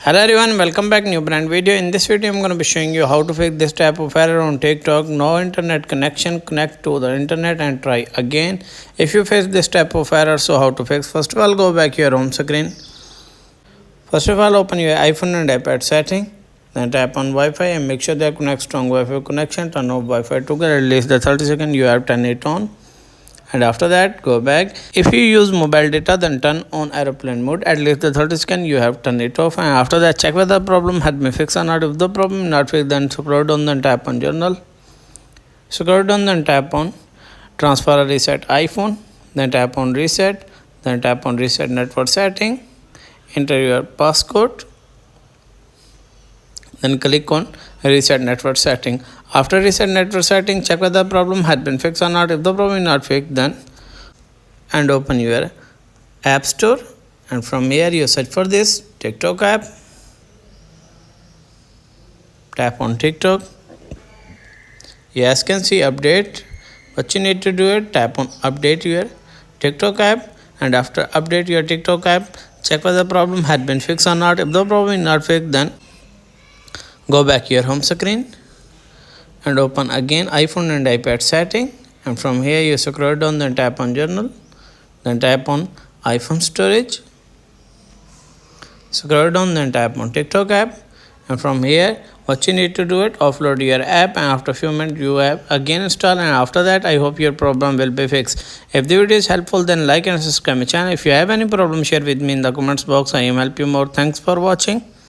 Hello everyone, welcome back new brand video. In this video I'm going to be showing you how to fix this type of error on TikTok. No internet connection, connect to the internet and try again. If you face this type of error, so how to fix? First of all, go back to your home screen. First of all, open your iPhone and iPad setting. Then tap on Wi-Fi and make sure that connect strong Wi-Fi connection. Turn off Wi-Fi together. At least the 30 seconds you have turn it on. And after that, go back. If you use mobile data, then turn on aeroplane mode. At least the 30 seconds you have turned it off. And after that, check whether the problem had been fixed or not. If the problem not fixed, then scroll down, then tap on journal. Scroll down, then tap on transfer or reset iPhone. Then tap on reset. Then tap on reset network setting. Enter your passcode. Then click on reset network setting. After reset network setting, check whether the problem had been fixed or not. If the problem is not fixed, then and open your app store, and from here you search for this TikTok app. Tap on TikTok. Yes, can see update. What you need to do is tap on update your TikTok app, and after update your TikTok app, check whether the problem had been fixed or not. If the problem is not fixed, then go back to your home screen and open again iPhone and iPad setting, and from here you scroll down, then tap on journal, then tap on iPhone storage, scroll down, then tap on TikTok app, and from here what you need to do is offload your app, and after a few minutes you have again install, and after that I hope your problem will be fixed. If the video is helpful, then like and subscribe my channel. If you have any problem, share with me in the comments box. I am help you more. Thanks for watching.